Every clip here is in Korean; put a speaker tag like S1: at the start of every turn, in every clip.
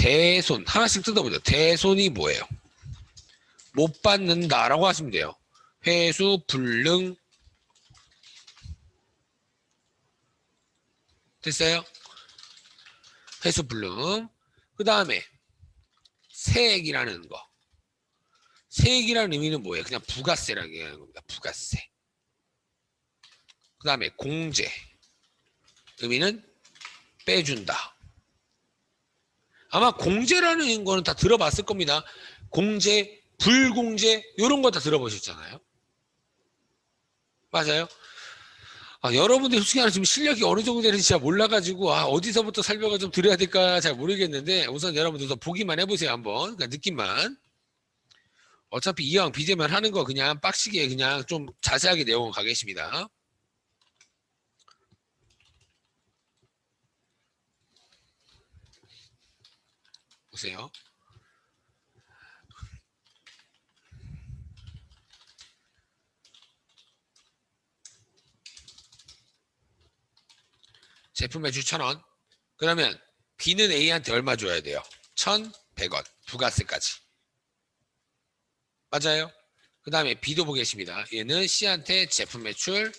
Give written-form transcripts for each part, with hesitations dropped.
S1: 대손 하나씩 뜯어보죠. 대손이 뭐예요? 못 받는다라고 하시면 돼요. 회수 불능 됐어요? 회수 불능. 그 다음에 세액이라는 거. 세액이라는 의미는 뭐예요? 그냥 부가세라는 얘기하는 겁니다. 부가세. 그 다음에 공제. 의미는 빼준다. 아마 공제라는 거는 다 들어봤을 겁니다. 공제, 불공제 이런 거 다 들어보셨잖아요. 맞아요? 여러분들 솔직히 말해서 지금 실력이 어느 정도 되는지 잘 몰라가지고 어디서부터 설명을 좀 드려야 될까 잘 모르겠는데 우선 여러분들 도 보기만 해보세요. 한번 그러니까 느낌만. 어차피 이왕 비제만 하는 거 그냥 빡시게 그냥 좀 자세하게 내용 가겠습니다. 보세요. 제품 매출 1,000원. 그러면 B는 A한테 얼마 줘야 돼요? 1,100원. 부가세까지. 맞아요? 그 다음에 B도 보겠습니다. 얘는 C한테 제품 매출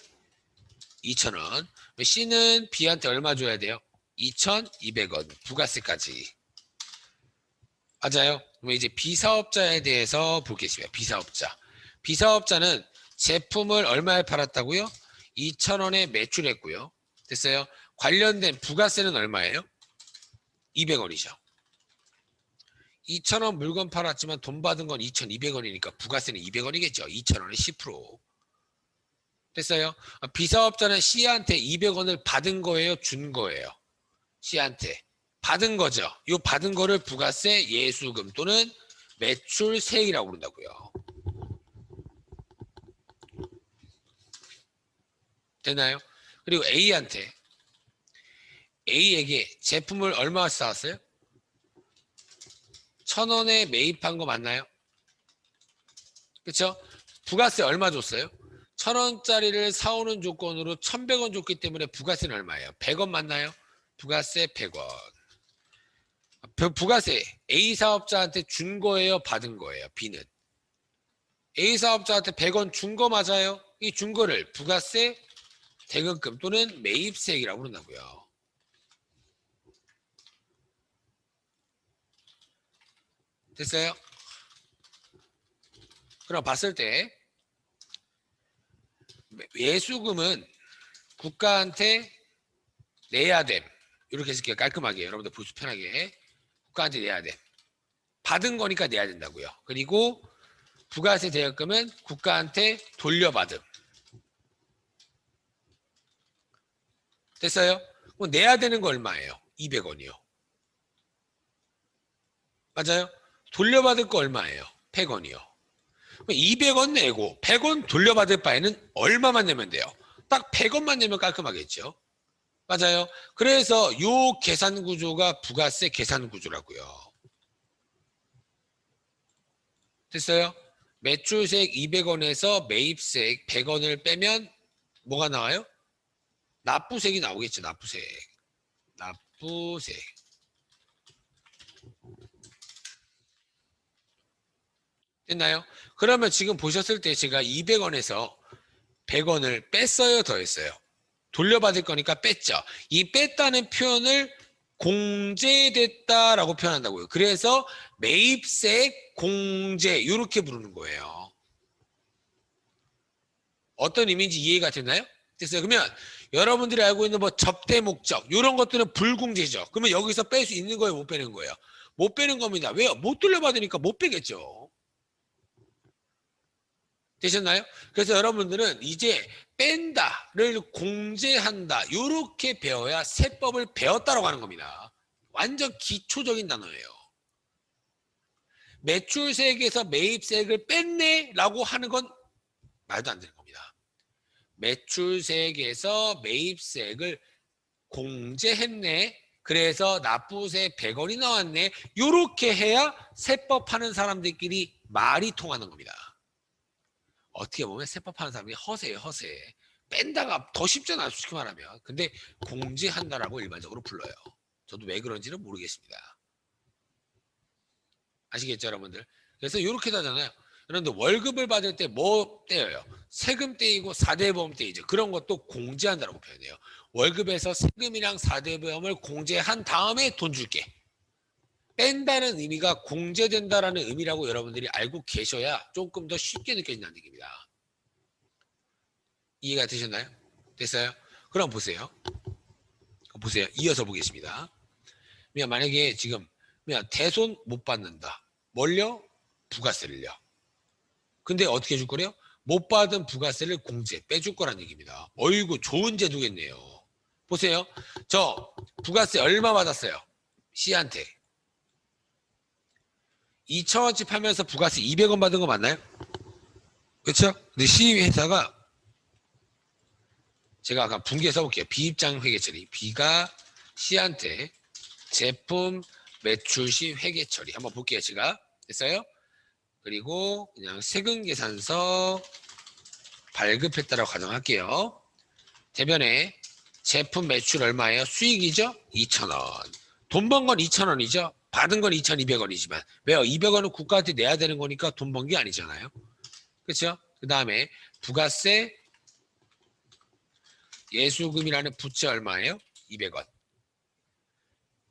S1: 2,000원. C는 B한테 얼마 줘야 돼요? 2,200원. 부가세까지. 맞아요? 그럼 이제 B사업자에 대해서 보겠습니다. B사업자. B사업자는 제품을 얼마에 팔았다고요? 2,000원에 매출했고요. 됐어요? 관련된 부가세는 얼마예요? 200원이죠. 2,000원 물건 팔았지만 돈 받은 건 2,200원이니까 부가세는 200원이겠죠. 2,000원에 10%. 됐어요? B사업자는 C한테 200원을 받은 거예요? 준 거예요? C한테. 받은 거죠. 이 받은 거를 부가세, 예수금 또는 매출세액이라고 부른다고요. 됐나요? 그리고 A한테 A에게 제품을 얼마 쌓았어요? 1,000원에 매입한 거 맞나요? 그렇죠? 부가세 얼마 줬어요? 1,000원짜리를 사오는 조건으로 1,100원 줬기 때문에 부가세는 얼마예요? 100원 맞나요? 부가세 100원. 부가세 A 사업자한테 준 거예요? 받은 거예요? B는. A 사업자한테 100원 준 거 맞아요? 이 준 거를 부가세, 대금금 또는 매입세액이라고 부른다고요. 됐어요? 그럼 봤을 때 예수금은 국가한테 내야 됨. 이렇게 쓸게요. 깔끔하게. 여러분들 보수 편하게. 국가한테 내야 됨. 받은 거니까 내야 된다고요. 그리고 부가세 대여금은 국가한테 돌려받음. 됐어요? 그럼 내야 되는 거 얼마예요? 200원이요. 맞아요? 돌려받을 거 얼마예요? 100원이요. 200원 내고 100원 돌려받을 바에는 얼마만 내면 돼요? 딱 100원만 내면 깔끔하겠죠. 맞아요. 그래서 요 계산 구조가 부가세 계산 구조라고요. 됐어요? 매출세액 200원에서 매입세액 100원을 빼면 뭐가 나와요? 납부세액이 나오겠죠. 납부세액. 납부세액. 됐나요? 그러면 지금 보셨을 때 제가 200원에서 100원을 뺐어요? 더했어요? 돌려받을 거니까 뺐죠. 이 뺐다는 표현을 공제됐다라고 표현한다고요. 그래서 매입세액 공제 이렇게 부르는 거예요. 어떤 의미인지 이해가 됐나요? 됐어요. 그러면 여러분들이 알고 있는 뭐 접대 목적 이런 것들은 불공제죠. 그러면 여기서 뺄 수 있는 거예요? 못 빼는 거예요? 못 빼는 겁니다. 왜요? 못 돌려받으니까 못 빼겠죠. 되셨나요? 그래서 여러분들은 이제 뺀다를 공제한다 이렇게 배워야 세법을 배웠다라고 하는 겁니다. 완전 기초적인 단어예요. 매출세액에서 매입세액을 뺐네 라고 하는 건 말도 안 되는 겁니다. 매출세액에서 매입세액을 공제했네. 그래서 납부세 100원이 나왔네. 이렇게 해야 세법하는 사람들끼리 말이 통하는 겁니다. 어떻게 보면 세법하는 사람이 허세예요. 허세. 뺀다가 더 쉽잖아요. 솔직히 말하면. 근데 공제한다라고 일반적으로 불러요. 저도 왜 그런지는 모르겠습니다. 아시겠죠, 여러분들? 그래서 이렇게 하잖아요. 여러분들 월급을 받을 때 뭐 떼어요? 세금 떼이고 4대 보험 떼이죠. 그런 것도 공제한다고 표현해요. 월급에서 세금이랑 4대 보험을 공제한 다음에 돈 줄게. 뺀다는 의미가 공제된다라는 의미라고 여러분들이 알고 계셔야 조금 더 쉽게 느껴진다는 얘기입니다. 이해가 되셨나요? 됐어요? 그럼 보세요. 보세요. 이어서 보겠습니다. 그냥 만약에 지금 그냥 대손 못 받는다. 뭘요? 부가세를요. 근데 어떻게 해줄 거래요? 못 받은 부가세를 공제 빼줄 거란 얘기입니다. 어이구 좋은 제도겠네요. 보세요. 저 부가세 얼마 받았어요? C한테. 2,000원치 팔면서 부가세 200원 받은 거 맞나요? 그렇죠? 근데 C 회사가 제가 아까 분개 써볼게요. 비입장 회계 처리. B가 C한테 제품 매출 시 회계 처리. 한번 볼게요. 제가 됐어요? 그리고 그냥 세금 계산서 발급했다라고 가정할게요. 대변에 제품 매출 얼마예요? 수익이죠? 2,000원. 돈 번 건 2,000원이죠? 받은 건 2,200원이지만 왜요? 200원은 국가한테 내야 되는 거니까 돈 번 게 아니잖아요. 그렇죠? 그 다음에 부가세 예수금이라는 부채 얼마예요? 200원.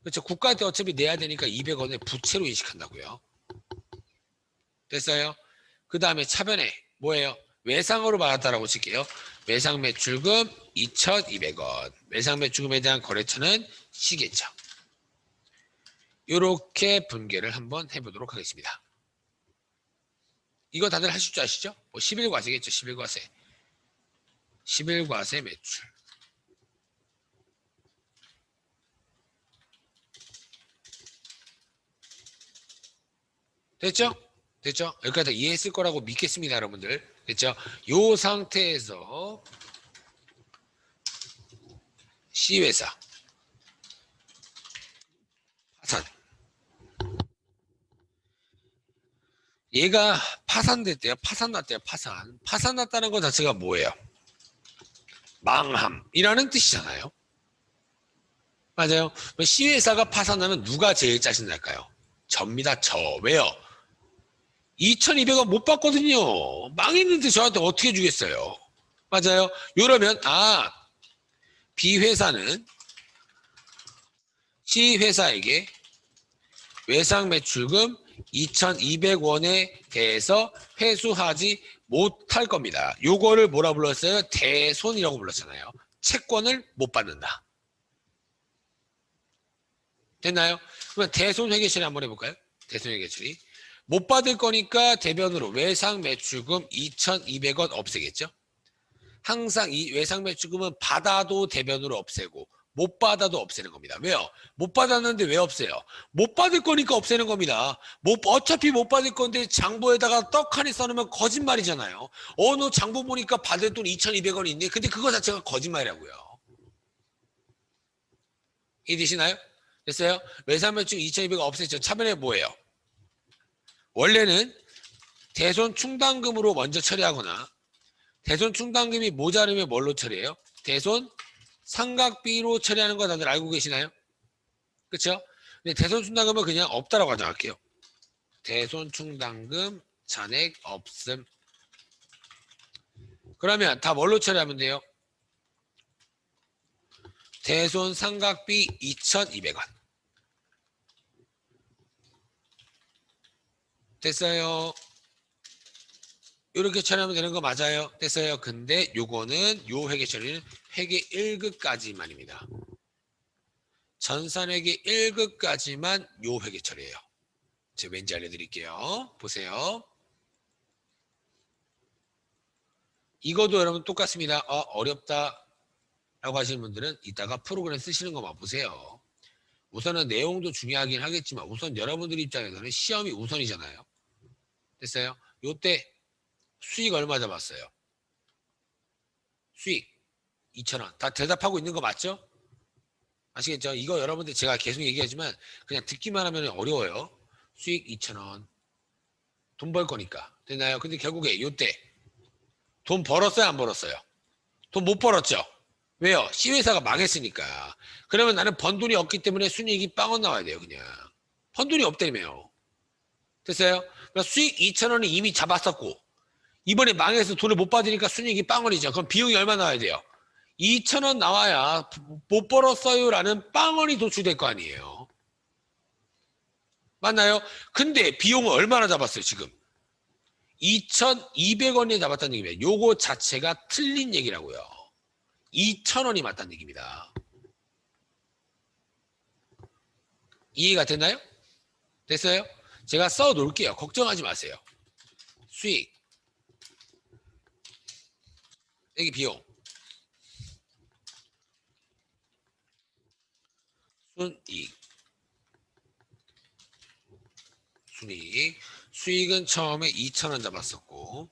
S1: 그렇죠? 국가한테 어차피 내야 되니까 200원을 부채로 인식한다고요. 됐어요? 그 다음에 차변에 뭐예요? 외상으로 받았다라고 칠게요. 외상 매출금 2,200원. 외상 매출금에 대한 거래처는 C겠죠. 이렇게 분개를 한번 해보도록 하겠습니다. 이거 다들 하실 줄 아시죠? 뭐 11과세겠죠. 11과세. 11과세 매출. 됐죠? 됐죠? 여기까지 다 이해했을 거라고 믿겠습니다, 여러분들. 됐죠? 이 상태에서 C회사 파산. 얘가 파산됐대요. 파산났대요. 파산. 파산났다는 것 자체가 뭐예요? 망함이라는 뜻이잖아요. 맞아요. C회사가 파산나면 누가 제일 짜증날까요? 접니다. 저. 왜요? 2,200원 못 받거든요. 망했는데 저한테 어떻게 주겠어요? 맞아요. 이러면 B회사는 C회사에게 외상 매출금 2,200원에 대해서 회수하지 못할 겁니다. 요거를 뭐라 불렀어요? 대손이라고 불렀잖아요. 채권을 못 받는다. 됐나요? 그러면 대손 회계처리 한번 해볼까요? 대손 회계처리. 못 받을 거니까 대변으로 외상 매출금 2,200원 없애겠죠? 항상 이 외상 매출금은 받아도 대변으로 없애고 못 받아도 없애는 겁니다. 왜요? 못 받았는데 왜 없애요? 못 받을 거니까 없애는 겁니다. 어차피 못 받을 건데 장부에다가 떡하니 써놓으면 거짓말이잖아요. 어느 장부 보니까 받을 돈 2,200원이 있네. 근데 그거 자체가 거짓말이라고요. 이해되시나요? 됐어요? 외상 매출 2,200원 없앴죠. 차변에 뭐예요? 원래는 대손 충당금으로 먼저 처리하거나 대손 충당금이 모자르면 뭘로 처리해요? 대손 상각비로 처리하는 거 다들 알고 계시나요? 그렇죠? 근데 대손 충당금은 그냥 없다라고 가정할게요. 대손 충당금 잔액 없음. 그러면 다 뭘로 처리하면 돼요? 대손 상각비 2,200원. 됐어요? 이렇게 처리하면 되는 거 맞아요? 됐어요? 근데 요거는 요 회계 처리는 회계 1급까지만입니다. 전산회계 1급까지만 요 회계 처리예요. 제가 왠지 알려드릴게요. 보세요. 이것도 여러분 똑같습니다. 어렵다 라고 하시는 분들은 이따가 프로그램 쓰시는 것만 보세요. 우선은 내용도 중요하긴 하겠지만 우선 여러분들 입장에서는 시험이 우선이잖아요. 됐어요? 요때 수익 얼마 잡았어요? 수익 2,000원. 다 대답하고 있는 거 맞죠? 아시겠죠? 이거 여러분들 제가 계속 얘기하지만 그냥 듣기만 하면 어려워요. 수익 2,000원. 돈 벌 거니까. 됐나요? 근데 결국에 요때 돈 벌었어요? 안 벌었어요? 돈 못 벌었죠? 왜요? C회사가 망했으니까. 그러면 나는 번 돈이 없기 때문에 순이익이 빵원 나와야 돼요. 그냥. 번 돈이 없다며요. 됐어요? 그러니까 수익 2,000원이 이미 잡았었고 이번에 망해서 돈을 못 받으니까 순이익이 빵원이죠. 그럼 비용이 얼마 나와야 돼요? 2,000원 나와야 못 벌었어요 라는 빵원이 도출될 거 아니에요. 맞나요? 근데 비용은 얼마나 잡았어요 지금? 2,200원이 잡았다는 얘기입니다. 요거 자체가 틀린 얘기라고요. 2,000원이 맞다는 얘기입니다. 이해가 됐나요? 됐어요? 제가 써 놓을게요. 걱정하지 마세요. 수익 여기 비용 순이익 순이익 수익은 처음에 2,000원 잡았었고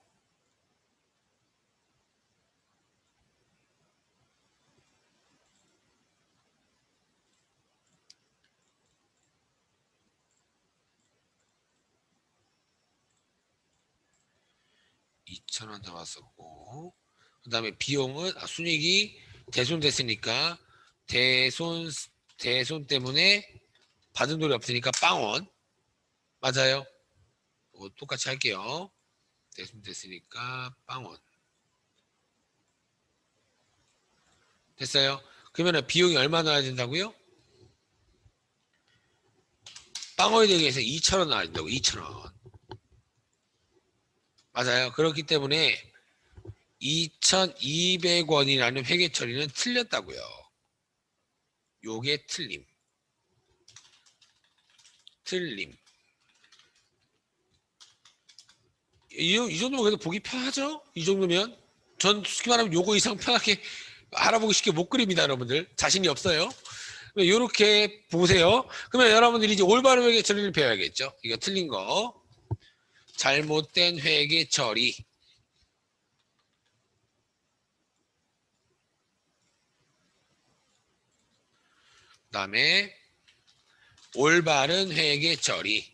S1: 그 다음에 비용은 순이익이 대손됐으니까 대손 때문에 받은 돈이 없으니까 빵원 맞아요. 똑같이 할게요. 대손됐으니까 빵원 됐어요. 그러면 비용이 얼마 나와야 된다고요? 빵원이 되기 위해서 2,000원 나와야 된다고 2,000원 맞아요. 그렇기 때문에 2,200원이라는 회계 처리는 틀렸다고요. 요게 틀림. 이 정도면 그래도 보기 편하죠? 이 정도면 전 솔직히 말하면 요거 이상 편하게 알아보기 쉽게 못 그립니다. 여러분들 자신이 없어요. 요렇게 보세요. 그러면 여러분들이 이제 올바른 회계 처리를 배워야겠죠. 이거 틀린 거 잘못된 회계 처리 그다음에 올바른 회계 처리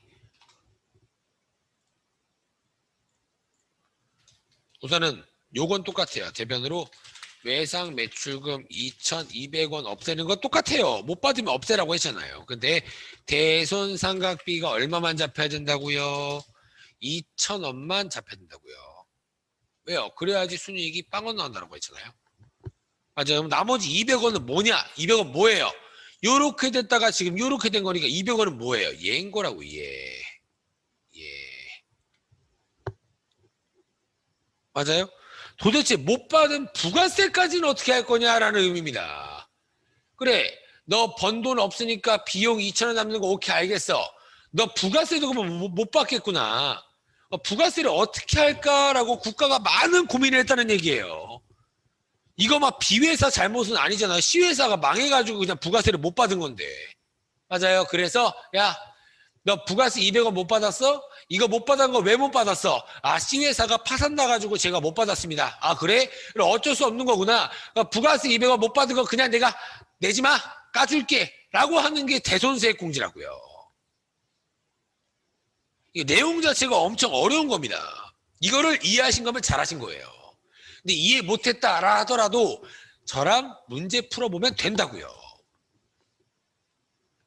S1: 우선은 요건 똑같아요. 대변으로 외상 매출금 2,200원 없애는 건 똑같아요. 못 받으면 없애라고 했잖아요. 근데 대손상각비가 얼마만 잡혀야 된다고요? 2,000원만 잡혀야 된다고요. 왜요? 그래야지 순이익이 빵원 나온다고 했잖아요. 맞아요. 그럼 나머지 200원은 뭐냐? 200원 뭐예요? 요렇게 됐다가 지금 요렇게 된 거니까 200원은 뭐예요? 얘인 거라고 얘. 맞아요? 도대체 못 받은 부가세까지는 어떻게 할 거냐라는 의미입니다. 그래, 너 번 돈 없으니까 비용 2,000원 남는 거 오케이 알겠어. 너 부가세도 그러면 못 받겠구나. 부가세를 어떻게 할까라고 국가가 많은 고민을 했다는 얘기예요. 이거 막 비회사 잘못은 아니잖아요. 시회사가 망해가지고 그냥 부가세를 못 받은 건데. 맞아요. 그래서 야, 너 부가세 200원 못 받았어? 이거 못 받은 거 왜 못 받았어? 아, C회사가 파산 나가지고 제가 못 받았습니다. 아, 그래? 그럼 어쩔 수 없는 거구나. 부가세 200원 못 받은 거 그냥 내가 내지 마. 까줄게. 라고 하는 게 대손세 공제라고요. 이 내용 자체가 엄청 어려운 겁니다. 이거를 이해하신 거면 잘하신 거예요. 근데 이해 못했다라 하더라도 저랑 문제 풀어보면 된다고요.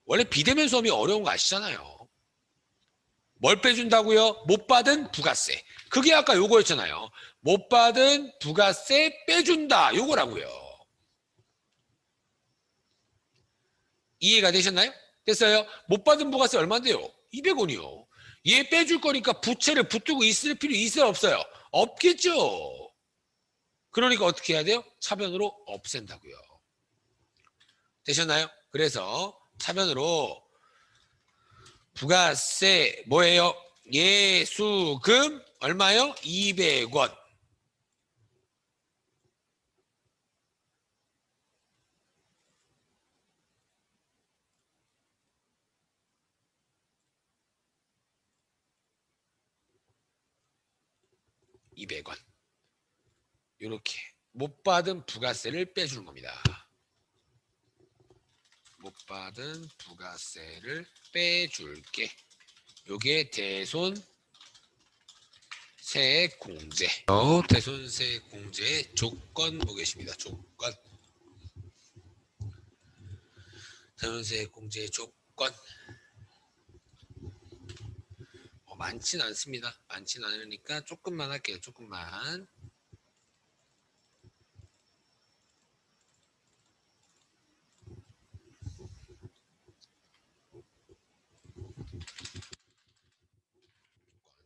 S1: 원래 비대면 수업이 어려운 거 아시잖아요. 뭘 빼준다고요? 못 받은 부가세. 그게 아까 요거였잖아요. 못 받은 부가세 빼준다. 요거라고요. 이해가 되셨나요? 됐어요? 못 받은 부가세 얼마인데요? 200원이요. 얘 빼줄 거니까 부채를 붙들고 있을 필요 있어요? 없어요? 없겠죠. 그러니까 어떻게 해야 돼요? 차변으로 없앤다고요. 되셨나요? 그래서 차변으로 부가세 뭐예요? 예수금 얼마요? 200원. 이렇게 못 받은 부가세를 빼주는 겁니다. 못 받은 부가세를 빼줄게. 요게 대손세 공제. 대손세 공제의 조건 보겠습니다. 조건. 대손세 공제의 조건. 많진 않습니다. 많진 않으니까 조금만 할게요. 조금만.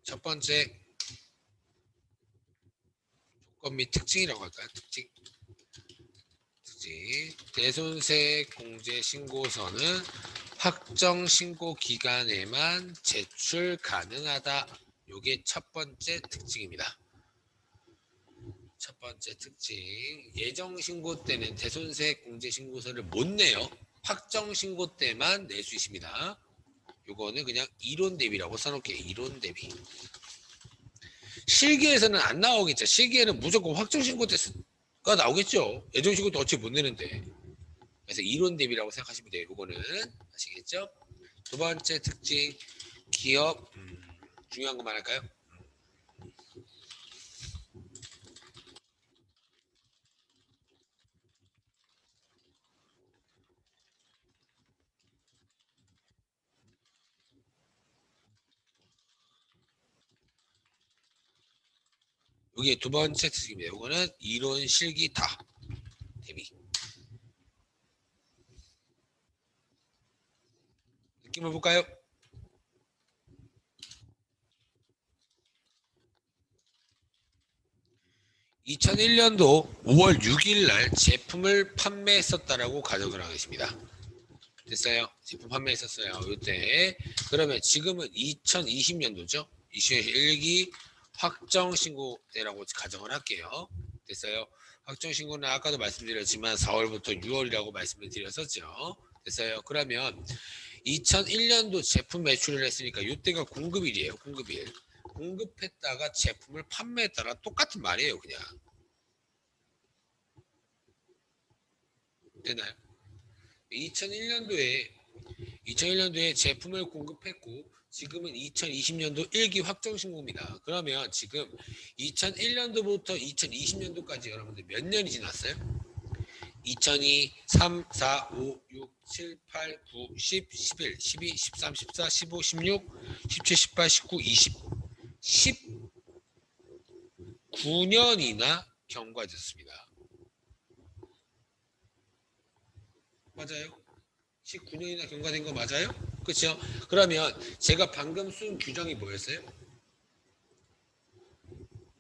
S1: 첫 번째 조건 및 특징이라고 할까요? 특징. 대손세 공제 신고서는 확정 신고 기간에만 제출 가능하다. 요게 첫 번째 특징입니다. 첫 번째 특징. 예정 신고 때는 대손세 공제 신고서를 못 내요. 확정 신고 때만 낼 수 있습니다. 요거는 그냥 이론 대비라고 써놓을게요. 이론 대비. 실기에서는 안 나오겠죠. 실기에는 무조건 확정 신고 때가 나오겠죠. 예정 신고 때 어차피 못 내는데. 그래서 이론 대비라고 생각하시면 돼요. 요거는 아시겠죠? 두 번째 특징. 기업 중요한 것만 할까요? 여기 두 번째 특징입니다. 이거는 이론 실기 다 대비. 느낌을 볼까요? (2001년도) 5월 6일 날 제품을 판매했었다라고 가정을 하겠습니다. 됐어요? 제품 판매했었어요. 이때 그러면 지금은 2020년도죠. 1기 확정 신고 때라고 가정을 할게요. 됐어요? 확정 신고는 아까도 말씀드렸지만 4월부터 6월이라고 말씀을 드렸었죠. 됐어요? 그러면 2001년도 제품 매출을 했으니까 이때가 공급일이에요. 공급일. 공급했다가 제품을 판매했다라 똑같은 말이에요. 그냥. 되나요? 2001년도에 제품을 공급했고 지금은 2020년도 1기 확정 신고입니다. 그러면 지금 2001년도부터 2020년도까지 여러분들 몇 년이 지났어요? 2002, 3, 4, 5, 6, 7, 8, 9, 10, 11, 12, 13, 14, 15, 16, 17, 18, 19, 20, 19년이나 경과됐습니다. 맞아요? 19년이나 경과된 거 맞아요? 그렇죠? 그러면 제가 방금 쓴 규정이 뭐였어요?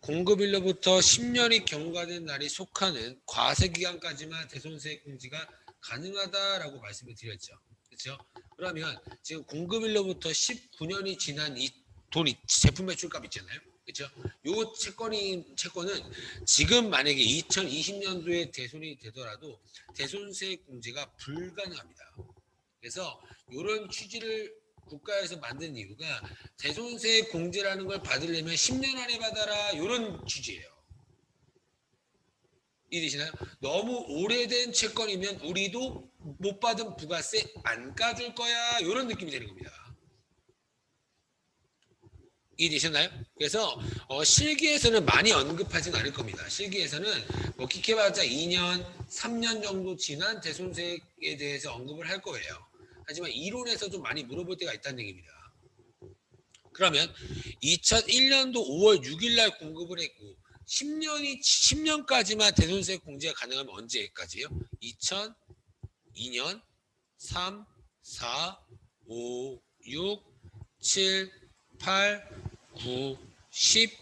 S1: 공급일로부터 10년이 경과된 날이 속하는 과세기간까지만 대손세 공지가 가능하다라고 말씀을 드렸죠. 그렇죠? 그러면 지금 공급일로부터 19년이 지난 이 돈이 제품 매출값 있잖아요. 그렇죠? 요 채권은 지금 만약에 2020년도에 대손이 되더라도 대손세 공제가 불가능합니다. 그래서 이런 취지를 국가에서 만든 이유가 대손세 공제라는 걸 받으려면 10년 안에 받아라 이런 취지예요. 이해되시나요? 너무 오래된 채권이면 우리도 못 받은 부가세 안 까줄 거야 이런 느낌이 되는 겁니다. 이해되셨나요? 그래서 실기에서는 많이 언급하진 않을 겁니다. 실기에서는 뭐 기캐봤자 2년, 3년 정도 지난 대손세에 대해서 언급을 할 거예요. 하지만 이론에서 좀 많이 물어볼 때가 있다는 얘기입니다. 그러면 2001년도 5월 6일 날 공급을 했고 10년까지만 대손세 공제가 가능하면 언제까지요? 2002년, 3, 4, 5, 6, 7, 8, 9, 10,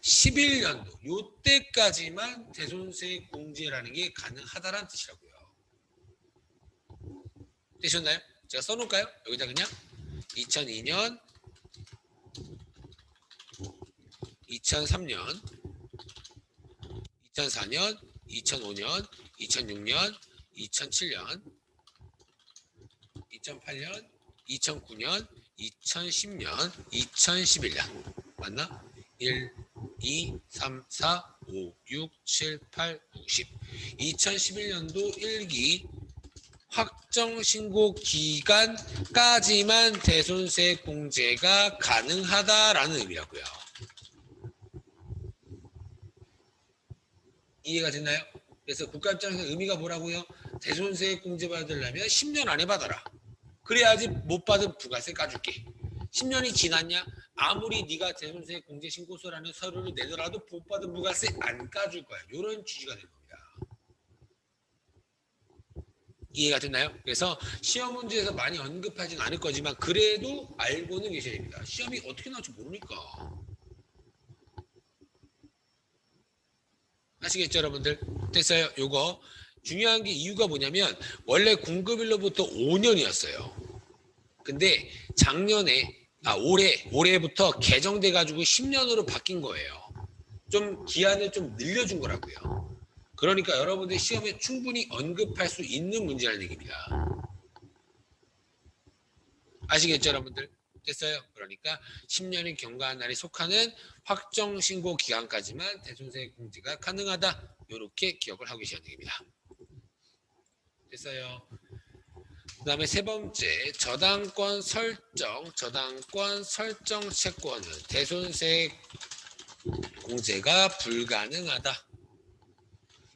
S1: 11년도 요때까지만 대손세 공제라는 게 가능하다는 뜻이라고요. 되셨나요? 제가 써놓을까요? 여기다 그냥 2002년, 2003년, 2004년, 2005년, 2006년, 2007년, 2008년, 2009년, 2010년, 2011년 맞나? 1, 2, 3, 4, 5, 6, 7, 8, 9, 10 2011년도 1기 확정신고 기간까지만 대손세 공제가 가능하다라는 의미라고요. 이해가 됐나요? 그래서 국가 입장에서 의미가 뭐라고요? 대손세 공제 받으려면 10년 안에 받아라. 그래야지 못 받은 부가세 까줄게. 10년이 지났냐? 아무리 네가 대손세 공제 신고서라는 서류를 내더라도 못 받은 부가세 안 까줄 거야. 이런 취지가 되는 겁니다. 이해가 됐나요? 그래서 시험 문제에서 많이 언급하진 않을 거지만 그래도 알고는 계셔야 됩니다. 시험이 어떻게 나올지 모르니까. 아시겠죠, 여러분들? 됐어요? 요거 중요한 게 이유가 뭐냐면 원래 공급일로부터 5년이었어요. 근데 올해부터 개정돼 가지고 10년으로 바뀐 거예요. 좀 기한을 좀 늘려준 거라고요. 그러니까 여러분들 시험에 충분히 언급할 수 있는 문제라는 얘기입니다. 아시겠죠, 여러분들? 됐어요? 그러니까 10년이 경과한 날에 속하는 확정신고 기간까지만 대손세 공제가 가능하다. 이렇게 기억을 하고 계셔야 됩니다. 됐어요? 그 다음에 세 번째, 저당권 설정 채권은 대손세 공제가 불가능하다.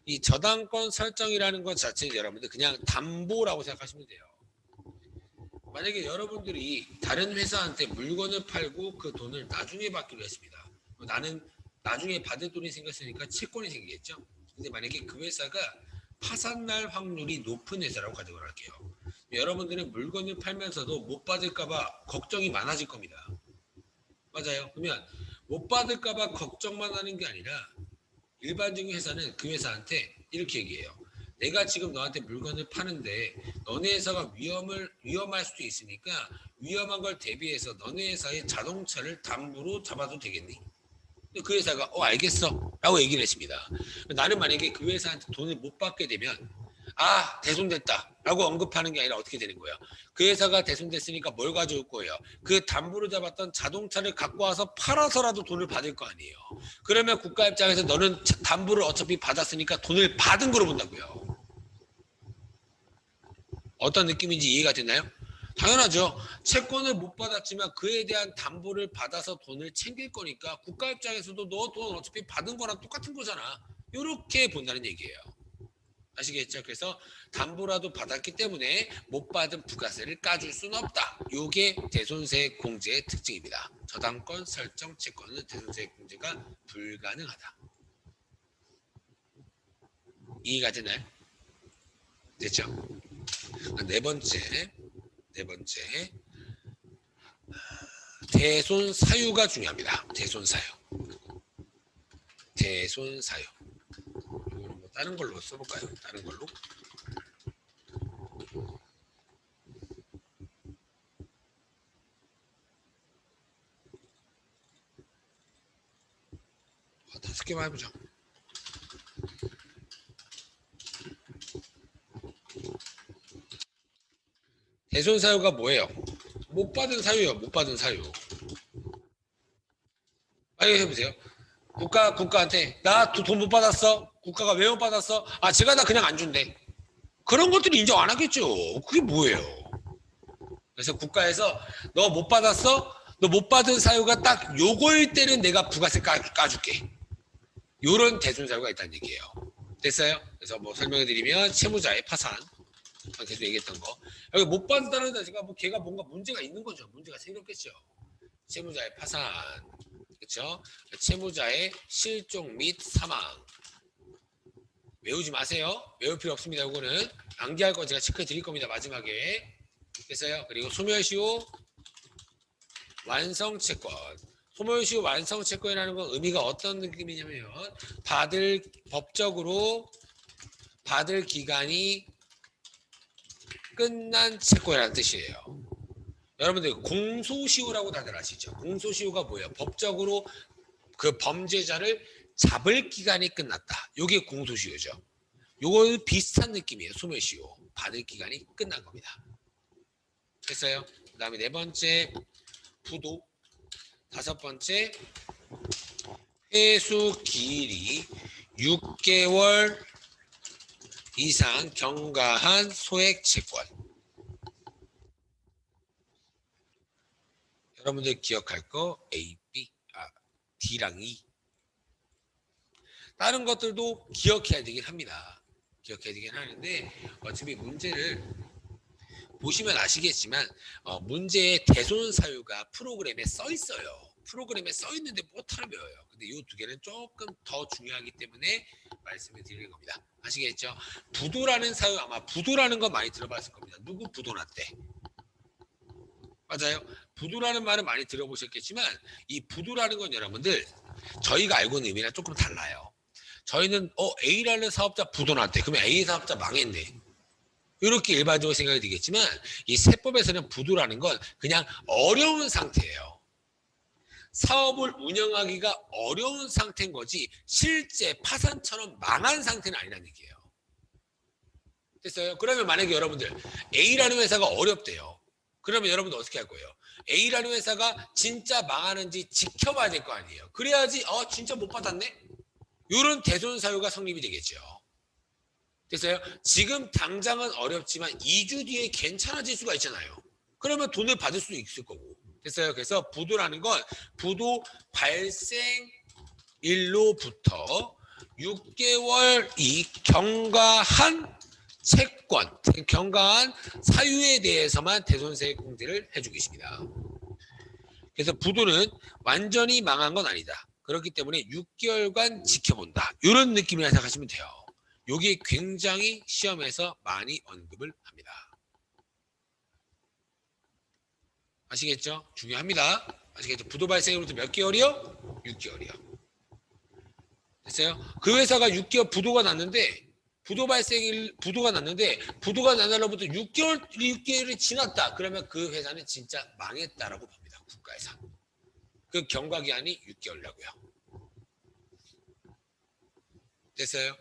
S1: 이 저당권 설정이라는 것 자체는 여러분들 그냥 담보라고 생각하시면 돼요. 만약에 여러분들이 다른 회사한테 물건을 팔고 그 돈을 나중에 받기로 했습니다. 나는 나중에 받을 돈이 생겼으니까 채권이 생기겠죠. 근데 만약에 그 회사가 파산날 확률이 높은 회사라고 가정을 할게요. 여러분들은 물건을 팔면서도 못 받을까봐 걱정이 많아질 겁니다. 맞아요. 그러면 못 받을까봐 걱정만 하는 게 아니라 일반적인 회사는 그 회사한테 이렇게 얘기해요. 내가 지금 너한테 물건을 파는데 너네 회사가 위험할 수도 있으니까 위험한 걸 대비해서 너네 회사의 자동차를 담보로 잡아도 되겠니? 그 회사가 알겠어 라고 얘기를 했습니다. 나는 만약에 그 회사한테 돈을 못 받게 되면 대손됐다 라고 언급하는 게 아니라 어떻게 되는 거예요? 그 회사가 대손됐으니까 뭘 가져올 거예요? 그 담보로 잡았던 자동차를 갖고 와서 팔아서라도 돈을 받을 거 아니에요. 그러면 국가 입장에서 너는 담보를 어차피 받았으니까 돈을 받은 거로 본다고요. 어떤 느낌인지 이해가 되나요? 당연하죠. 채권을 못 받았지만 그에 대한 담보를 받아서 돈을 챙길 거니까 국가 입장에서도 너 돈 어차피 받은 거랑 똑같은 거잖아. 이렇게 본다는 얘기예요. 아시겠죠? 그래서 담보라도 받았기 때문에 못 받은 부가세를 까줄 수는 없다. 이게 대손세 공제의 특징입니다. 저당권 설정 채권은 대손세 공제가 불가능하다. 이해가 되나요? 됐죠? 네 번째 대손 사유가 중요합니다. 대손 사유. 이거는 뭐 다른 걸로 써볼까요? 다른 걸로. 다섯 개만 해보죠. 대손 사유가 뭐예요? 못 받은 사유예요. 못 받은 사유. 빨리 해보세요. 국가한테 나 돈 못 받았어. 국가가 왜 못 받았어? 제가 다 그냥 안 준대. 그런 것들이 인정 안 하겠죠. 그게 뭐예요? 그래서 국가에서 너 못 받았어? 너 못 받은 사유가 딱 요거일 때는 내가 부가세 까줄게. 요런 대손 사유가 있다는 얘기예요. 됐어요? 그래서 뭐 설명해 드리면 채무자의 파산. 계속 얘기했던 거. 여기 못 받는다는 자체가 걔가 뭔가 문제가 있는 거죠. 문제가 생겼겠죠. 채무자의 파산. 그렇죠? 채무자의 실종 및 사망. 외우지 마세요. 외울 필요 없습니다. 이거는 암기할 거 제가 체크해 드릴 겁니다. 마지막에. 됐어요? 그리고 소멸시효 완성채권. 소멸시효 완성채권이라는 건 의미가 어떤 느낌이냐면 법적으로 받을 기간이 끝난 채권이라는 뜻이에요. 여러분들 공소시효라고 다들 아시죠? 공소시효가 뭐예요? 법적으로 그 범죄자를 잡을 기간이 끝났다. 이게 공소시효죠. 요거 비슷한 느낌이에요. 소멸시효. 받을 기간이 끝난 겁니다. 됐어요? 그 다음에 네 번째 부도. 다섯 번째 회수 기일이 6개월 이상 경과한 소액 채권. 여러분들 기억할 거 A, B, D랑 E. 다른 것들도 기억해야 되긴 합니다. 기억해야 되긴 하는데 어차피 문제를 보시면 아시겠지만 문제의 대손 사유가 프로그램에 써 있어요. 프로그램에 써 있는데 못하는 배워요. 근데 이 두 개는 조금 더 중요하기 때문에 말씀을 드리는 겁니다. 아시겠죠? 부도라는 사유 아마 부도라는 거 많이 들어봤을 겁니다. 누구 부도났대? 맞아요. 부도라는 말은 많이 들어보셨겠지만 이 부도라는 건 여러분들 저희가 알고 있는 의미랑 조금 달라요. 저희는 A라는 사업자 부도났대. 그러면 A 사업자 망했네. 이렇게 일반적으로 생각이 되겠지만 이 세법에서는 부도라는 건 그냥 어려운 상태예요. 사업을 운영하기가 어려운 상태인 거지 실제 파산처럼 망한 상태는 아니라는 얘기예요. 됐어요? 그러면 만약에 여러분들 A라는 회사가 어렵대요. 그러면 여러분들 어떻게 할 거예요? A라는 회사가 진짜 망하는지 지켜봐야 될 거 아니에요. 그래야지 진짜 못 받았네? 이런 대손 사유가 성립이 되겠죠. 됐어요? 지금 당장은 어렵지만 2주 뒤에 괜찮아질 수가 있잖아요. 그러면 돈을 받을 수도 있을 거고. 됐어요? 그래서 부도라는 건 부도 발생일로부터 6개월 이 경과한 채권, 경과한 사유에 대해서만 대손세 공제를 해주고 계십니다. 그래서 부도는 완전히 망한 건 아니다. 그렇기 때문에 6개월간 지켜본다. 이런 느낌이라 생각하시면 돼요. 이게 굉장히 시험에서 많이 언급을 합니다. 아시겠죠? 중요합니다. 아시겠죠? 부도 발생으로부터 몇 개월이요? 6개월이요. 됐어요? 그 회사가 6개월 부도가 났는데 부도가 난 날로부터 6개월이 지났다. 그러면 그 회사는 진짜 망했다라고 봅니다. 국가에서. 그 경과기한이 6개월이라고요. 됐어요?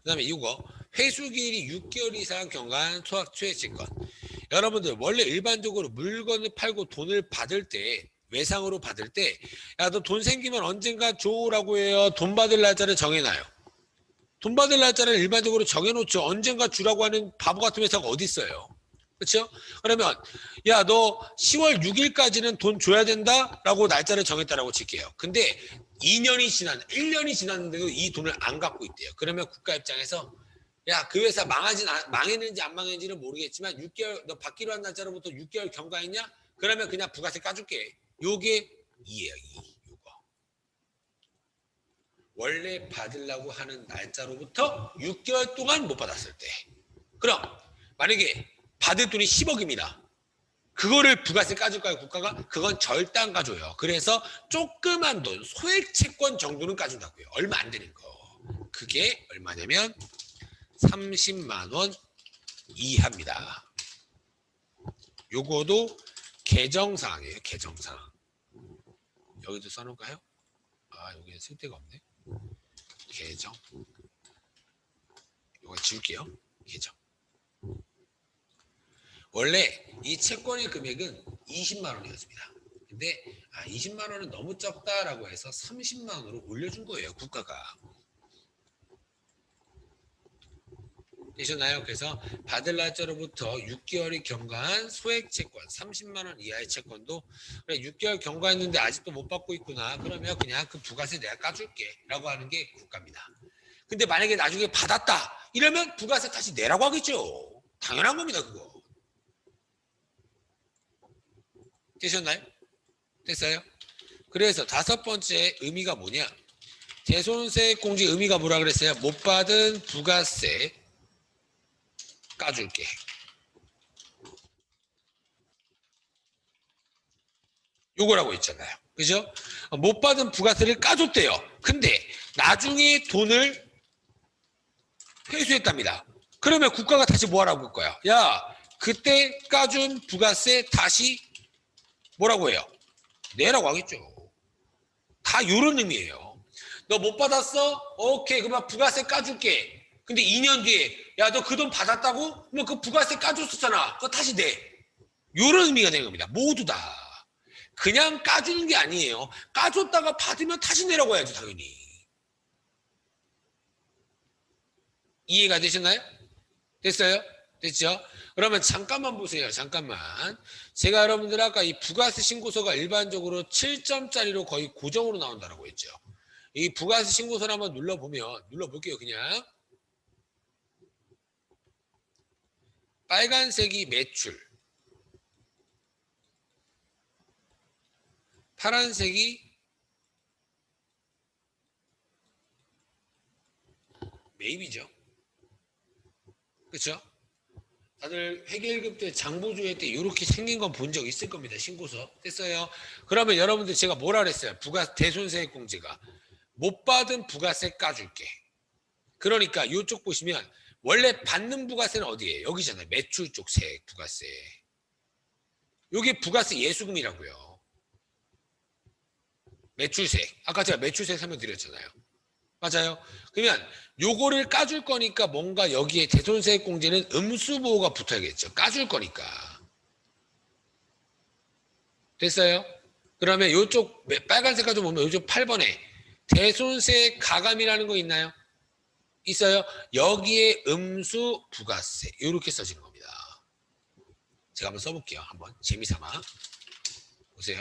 S1: 그 다음에 이거 회수기일이 6개월 이상 경과한 소액채권. 여러분들 원래 일반적으로 물건을 팔고 돈을 받을 때 외상으로 받을 때 야 너 돈 생기면 언젠가 줘라고 해요. 돈 받을 날짜를 정해놔요. 돈 받을 날짜를 일반적으로 정해놓죠. 언젠가 주라고 하는 바보 같은 회사가 어디 있어요. 그렇죠? 그러면 야 너 10월 6일까지는 돈 줘야 된다라고 날짜를 정했다라고 칠게요. 근데 1년이 지났는데도 이 돈을 안 갖고 있대요. 그러면 국가 입장에서 야 그 회사 망했는지 안 망했는지는 모르겠지만 6개월 너 받기로 한 날짜로부터 6개월 경과했냐? 그러면 그냥 부가세 까줄게. 요게 2예요. 2. 요거. 원래 받으려고 하는 날짜로부터 6개월 동안 못 받았을 때. 그럼 만약에 받을 돈이 10억입니다. 그거를 부가세 까줄까요, 국가가? 그건 절대 안 까줘요. 그래서 조그만 돈, 소액 채권 정도는 까준다고요. 얼마 안 되는 거. 그게 얼마냐면 30만 원 이하입니다. 요거도 개정사항이에요. 개정사항. 여기도 써놓을까요? 여기는 쓸데가 없네. 개정. 요거 지울게요. 개정. 원래 이 채권의 금액은 20만 원이었습니다. 근데 20만 원은 너무 적다라고 해서 30만 원으로 올려준 거예요. 국가가. 되셨나요? 그래서 받을 날짜로부터 6개월이 경과한 소액 채권 30만 원 이하의 채권도 그래 6개월 경과했는데 아직도 못 받고 있구나. 그러면 그냥 그 부가세 내가 까줄게 라고 하는 게 국가입니다. 근데 만약에 나중에 받았다 이러면 부가세 다시 내라고 하겠죠. 당연한 겁니다. 그거. 되셨나요? 됐어요? 그래서 5번째 의미가 뭐냐? 대손세 공제 의미가 뭐라 그랬어요? 못 받은 부가세 까줄게. 요거라고 있잖아요. 그죠? 못 받은 부가세를 까줬대요. 근데 나중에 돈을 회수했답니다. 그러면 국가가 다시 뭐 하라고 할 거야? 야, 그때 까준 부가세 다시 뭐라고 해요? 내라고 하겠죠. 다 요런 의미예요. 너 못 받았어? 오케이, 그러면 부가세 까줄게. 근데 2년 뒤에 야, 너 그 돈 받았다고? 그러면 그 부가세 까줬었잖아. 그거 다시 내. 요런 의미가 되는 겁니다. 모두 다. 그냥 까주는 게 아니에요. 까줬다가 받으면 다시 내라고 해야죠, 당연히. 이해가 되셨나요? 됐어요? 됐죠? 그러면 잠깐만 보세요. 잠깐만. 제가 여러분들 아까 이 부가세 신고서가 일반적으로 7점짜리로 거의 고정으로 나온다고 했죠. 이 부가세 신고서를 한번 눌러볼게요. 그냥. 빨간색이 매출. 파란색이 매입이죠. 그렇죠? 다들 회계 1급 때 장보조회 때 이렇게 생긴 건 본 적 있을 겁니다. 신고서. 됐어요? 그러면 여러분들 제가 뭐라 그랬어요? 대손세액 공제가. 못 받은 부가세 까줄게. 그러니까 이쪽 보시면 원래 받는 부가세는 어디예요? 여기잖아요. 매출 쪽 세액 부가세. 요게 부가세 예수금이라고요. 매출세액. 아까 제가 매출세액 설명드렸잖아요. 맞아요. 그러면 요거를 까줄 거니까 뭔가 여기에 대손세액 공제는 음수보호가 붙어야겠죠. 까줄 거니까. 됐어요? 그러면 요쪽 빨간색 가지고 보면 요쪽 8번에 대손세액 가감이라는 거 있나요? 있어요. 여기에 음수 부가세 이렇게 써지는 겁니다. 제가 한번 써볼게요. 한번 재미삼아 보세요.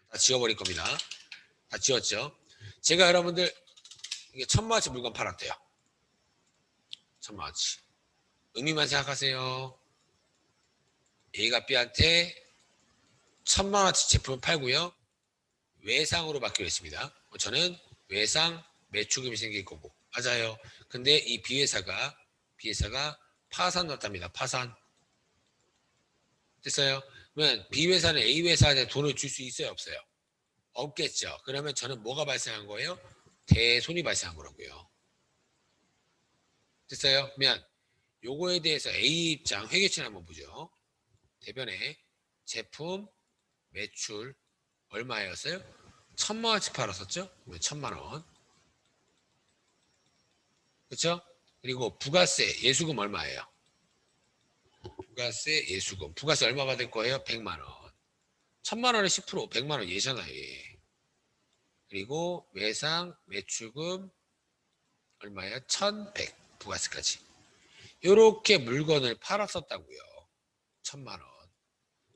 S1: 다 지워버릴 겁니다. 다 지웠죠. 제가 여러분들 이게 1000만원치 물건 팔았대요. 1000만원치. 의미만 생각하세요. A가 B한테 1000만원치 제품을 팔고요. 외상으로 받기로 했습니다. 저는 외상 매출금이 생길 거고. 맞아요. 근데 이 B회사가 파산 났답니다. 파산. 됐어요? 그러면 B회사는 A회사한테 돈을 줄 수 있어요? 없어요? 없겠죠. 그러면 저는 뭐가 발생한 거예요? 대손이 발생한 거라고요. 됐어요? 그러면 요거에 대해서 A 입장 회계치를 한번 보죠. 대변에 제품 매출 얼마였어요? 1000만원치 팔았었죠? 1000만원. 그렇죠? 그리고 부가세 예수금 얼마예요? 부가세 예수금. 부가세 얼마 받을 거예요? 100만원. 1000만원에 10% 100만원 예잖아요. 예. 그리고 외상 매출금 얼마예요? 1100 부가세까지. 이렇게 물건을 팔았었다고요. 1000만원.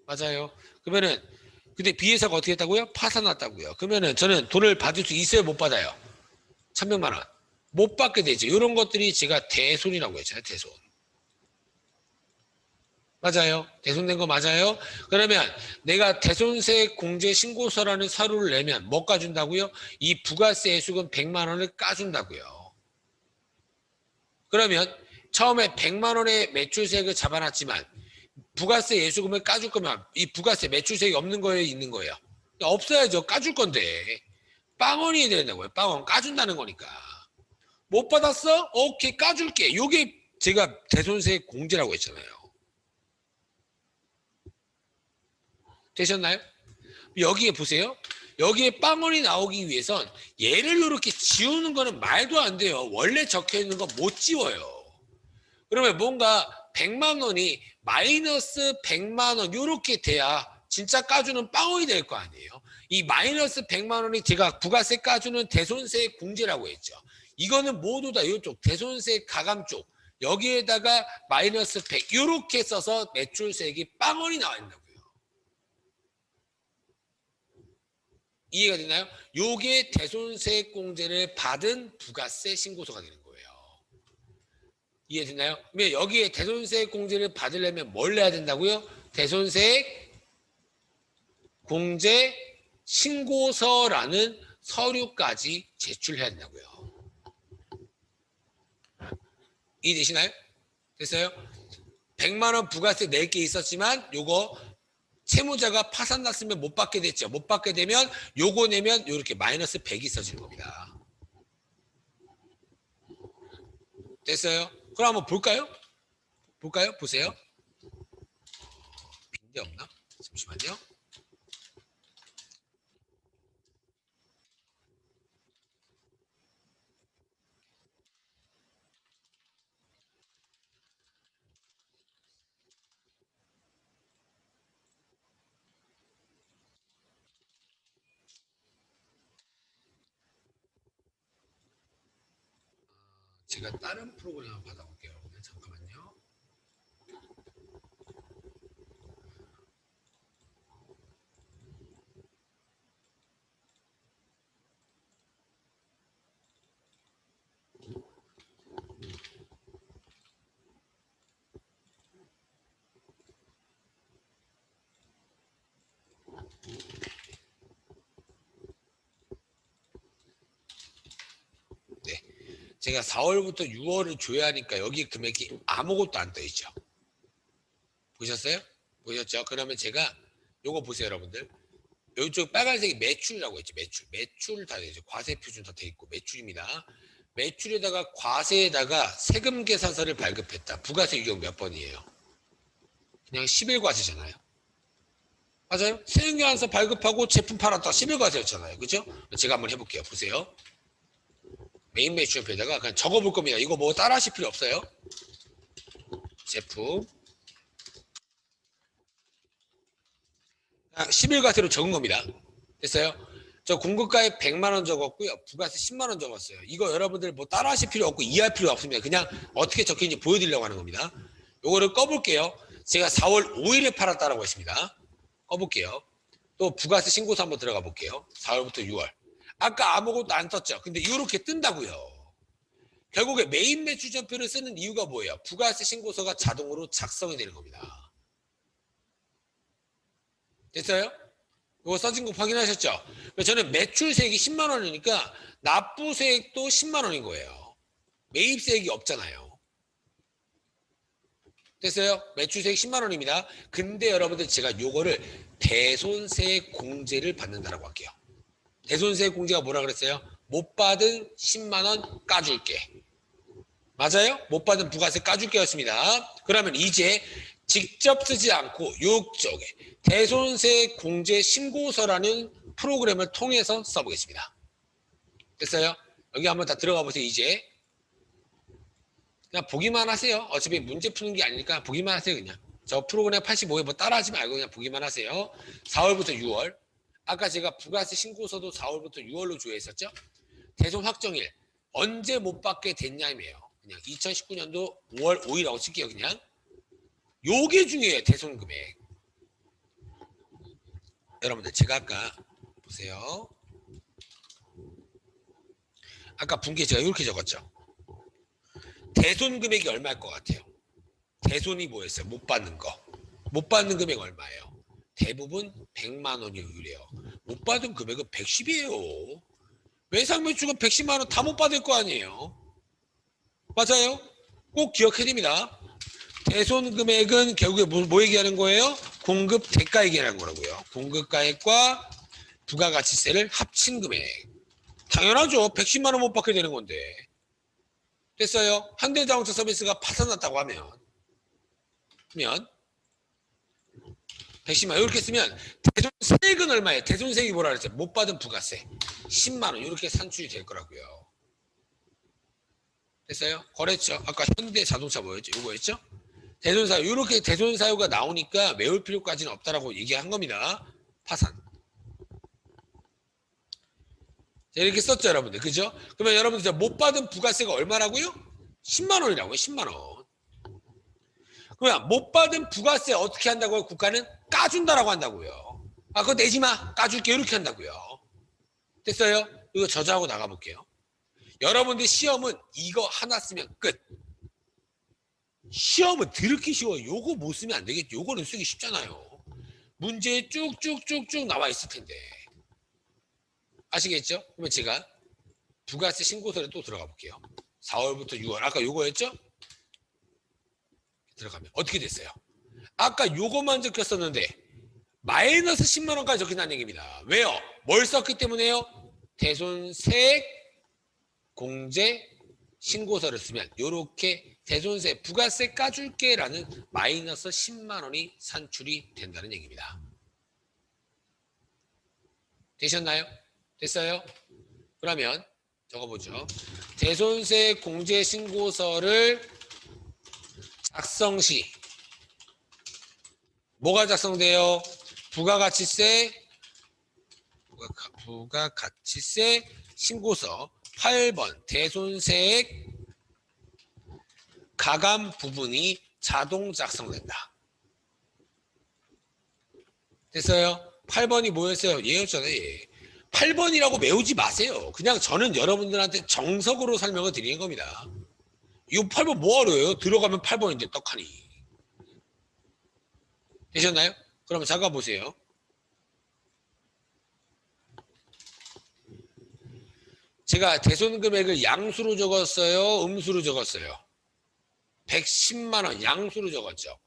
S1: 맞아요. 그러면은 근데 B회사가 어떻게 했다고요? 파산 났다고요. 그러면은 저는 돈을 받을 수 있어요? 못 받아요? 1100만원. 못 받게 되죠. 이런 것들이 제가 대손이라고 했잖아요. 대손. 맞아요. 대손된 거 맞아요? 그러면 내가 대손세 공제 신고서라는 서류를 내면 뭐 까준다고요? 이 부가세 예수금 100만 원을 까준다고요. 그러면 처음에 100만 원의 매출세액을 잡아놨지만 부가세 예수금을 까줄 거면 이 부가세 매출세액이 없는 거예요? 있는 거예요? 없어야죠. 까줄 건데. 빵원이 된다고요. 빵원 까준다는 거니까. 못 받았어? 오케이 까줄게. 요게 제가 대손세 공제라고 했잖아요. 되셨나요? 여기에 보세요. 여기에 빵원이 나오기 위해선 얘를 이렇게 지우는 거는 말도 안 돼요. 원래 적혀 있는 거 못 지워요. 그러면 뭔가 100만 원이 마이너스 100만 원 이렇게 돼야 진짜 까주는 빵원이 될 거 아니에요. 이 마이너스 100만 원이 제가 부가세 까주는 대손세 공제라고 했죠. 이거는 모두 다 이쪽 대손세 가감 쪽 여기에다가 마이너스 100 이렇게 써서 매출세액이 빵원이 나와 있다고요. 이해가 되나요? 요게 대손세액 공제를 받은 부가세 신고서가 되는 거예요. 이해되나요? 그러면 여기에 대손세액 공제를 받으려면 뭘 내야 된다고요? 대손세액 공제 신고서라는 서류까지 제출해야 된다고요. 이해되시나요? 됐어요? 100만 원 부가세 낼 게 있었지만 요거 채무자가 파산 났으면 못 받게 됐죠. 못 받게 되면 요거 내면 요렇게 마이너스 100이 써지는 겁니다. 됐어요? 그럼 한번 볼까요? 볼까요? 보세요. 빈대 없나? 잠시만요. 제가 다른 프로그램 한번 받아볼게요. 잠깐만요. 제가 4월부터 6월을 줘야 하니까 여기 금액이 아무것도 안 떠 있죠. 보셨어요? 보셨죠? 그러면 제가 요거 보세요, 여러분들. 이쪽 빨간색이 매출이라고 했죠. 매출 다 되죠. 과세 표준 다 돼 있고 매출입니다. 매출에다가 과세에다가 세금 계산서를 발급했다. 부가세 유형 몇 번이에요? 그냥 10일과세잖아요. 맞아요? 세금 계산서 발급하고 제품 팔았다. 10일과세였잖아요. 그죠? 제가 한번 해볼게요. 보세요. 메인 매출표에다가 그냥 적어볼 겁니다. 이거 뭐 따라 하실 필요 없어요. 제품 10일과세로 적은 겁니다. 됐어요? 저 공급가액 100만원 적었고요. 부가세 10만원 적었어요. 이거 여러분들 뭐 따라 하실 필요 없고 이해할 필요 없습니다. 그냥 어떻게 적혀있는지 보여드리려고 하는 겁니다. 요거를 꺼볼게요. 제가 4월 5일에 팔았다라고 했습니다. 꺼볼게요. 또 부가세 신고서 한번 들어가 볼게요. 4월부터 6월. 아까 아무것도 안 떴죠. 근데 이렇게 뜬다고요. 결국에 메인 매출전표를 쓰는 이유가 뭐예요? 부가세 신고서가 자동으로 작성이 되는 겁니다. 됐어요? 이거 써진 거 확인하셨죠? 저는 매출세액이 10만 원이니까 납부세액도 10만 원인 거예요. 매입세액이 없잖아요. 됐어요? 매출세액 10만 원입니다. 근데 여러분들 제가 요거를 대손세 공제를 받는다라고 할게요. 대손세 공제가 뭐라 그랬어요? 못 받은 10만 원 까줄게. 맞아요? 못 받은 부가세 까줄게였습니다. 그러면 이제 직접 쓰지 않고 요쪽에 대손세 공제 신고서라는 프로그램을 통해서 써보겠습니다. 됐어요? 여기 한번 다 들어가 보세요. 이제 그냥 보기만 하세요. 어차피 문제 푸는 게 아니니까 보기만 하세요. 그냥 저 프로그램 85에 뭐 따라하지 말고 그냥 보기만 하세요. 4월부터 6월. 아까 제가 부가세 신고서도 4월부터 6월로 조회했었죠. 대손 확정일 언제 못 받게 됐냐며요. 그냥 2019년도 5월 5일이라고 칠게요. 그냥 요게 중요해요. 대손 금액. 여러분들 제가 아까 보세요. 아까 분께 제가 이렇게 적었죠. 대손 금액이 얼마일 것 같아요? 대손이 뭐였어요? 못 받는 거. 못 받는 금액 얼마예요? 대부분 100만 원이래요. 못 받은 금액은 110이에요. 외상 매출은 110만 원 다 못 받을 거 아니에요. 맞아요? 꼭 기억해야 됩니다. 대손 금액은 결국에 뭐 얘기하는 거예요? 공급 대가 얘기하는 거라고요. 공급가액과 부가가치세를 합친 금액. 당연하죠. 110만 원 못 받게 되는 건데. 됐어요? 현대자동차 서비스가 파산났다고 하면 110만 원 이렇게 쓰면 대손세액은 얼마예요? 대손세액이 뭐라 그랬어요? 못 받은 부가세 10만 원 이렇게 산출이 될 거라고요. 됐어요? 거래처 아까 현대자동차 뭐였죠? 이거였죠? 대손사유 이렇게 대손사유가 나오니까 메울 필요까지는 없다라고 얘기한 겁니다. 파산. 자, 이렇게 썼죠 여러분들. 그죠? 그러면 여러분들 못 받은 부가세가 얼마라고요? 10만 원이라고요. 10만 원. 그러면 못 받은 부가세 어떻게 한다고요? 국가는 까준다라고 한다고요. 아 그거 내지 마. 까줄게 이렇게 한다고요. 됐어요? 이거 저장하고 나가볼게요. 여러분들 시험은 이거 하나 쓰면 끝. 시험은 드럽게 쉬워요. 요거 못 쓰면 안 되겠죠. 요거는 쓰기 쉽잖아요. 문제에 쭉쭉쭉쭉 나와 있을 텐데. 아시겠죠? 그러면 제가 부가세 신고서를 또 들어가 볼게요. 4월부터 6월. 아까 요거였죠? 들어가면 어떻게 됐어요? 아까 요거만 적혔었는데 마이너스 10만 원까지 적힌다는 얘기입니다. 왜요? 뭘 썼기 때문에요? 대손세액 공제 신고서를 쓰면 요렇게 대손세 부가세 까줄게 라는 마이너스 10만 원이 산출이 된다는 얘기입니다. 되셨나요? 됐어요? 그러면 적어보죠. 대손세 공제 신고서를 작성 시 뭐가 작성돼요? 부가가치세 신고서 8번 대손세액 가감 부분이 자동 작성된다. 됐어요? 8번이 뭐였어요? 얘였잖아요. 얘. 8번이라고 외우지 마세요. 그냥 저는 여러분들한테 정석으로 설명을 드리는 겁니다. 이거 8번 뭐하러요? 들어가면 8번인데 떡하니. 되셨나요? 그러면 잠깐 보세요. 제가 대손 금액을 양수로 적었어요? 음수로 적었어요? 110만 원 양수로 적었죠.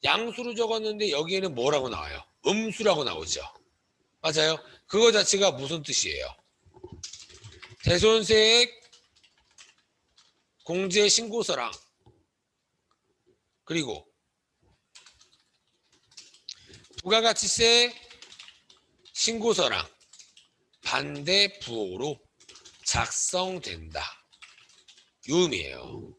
S1: 양수로 적었는데 여기에는 뭐라고 나와요? 음수라고 나오죠. 맞아요? 그거 자체가 무슨 뜻이에요? 대손세액 공제 신고서랑 그리고 부가가치세 신고서랑 반대 부호로 작성된다. 요 의미예요.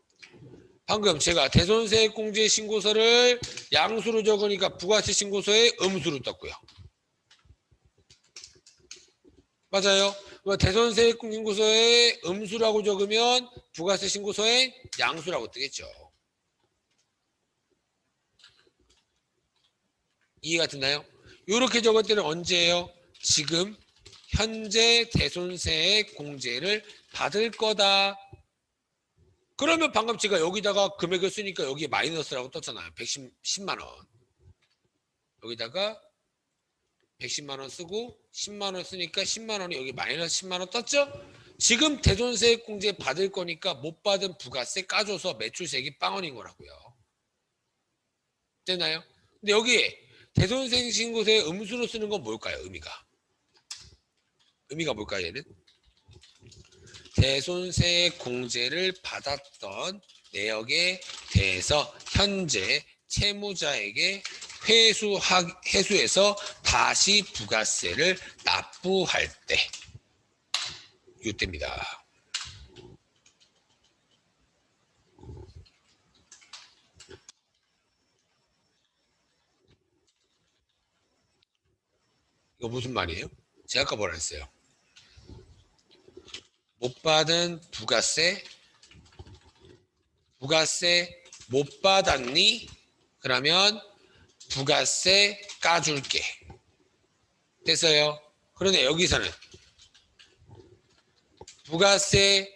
S1: 방금 제가 대손세액 공제 신고서를 양수로 적으니까 부가세 신고서에 음수로 떴고요. 맞아요. 대손세액 신고서에 음수라고 적으면 부가세 신고서에 양수라고 뜨겠죠. 이해가 되나요? 이렇게 적을 때는 언제예요? 지금 현재 대손세액 공제를 받을 거다. 그러면 방금 제가 여기다가 금액을 쓰니까 여기 마이너스라고 떴잖아요. 110만 원. 여기다가 110만 원 쓰고 10만 원 쓰니까 10만 원이 여기 마이너스 10만 원 떴죠? 지금 대손세액 공제 받을 거니까 못 받은 부가세 까줘서 매출세액이 빵원인 거라고요. 됐나요? 근데 여기 대손세액 신고서에 음수로 쓰는 건 뭘까요? 의미가 뭘까요? 얘는? 대손세액 공제를 받았던 내역에 대해서 현재 채무자에게 회수해서 다시 부가세를 납부할 때 이때입니다. 이거 무슨 말이에요? 제가 아까 뭐라 했어요? 못 받은 부가세 못 받았니? 그러면 부가세 까줄게. 됐어요? 그런데 여기서는 부가세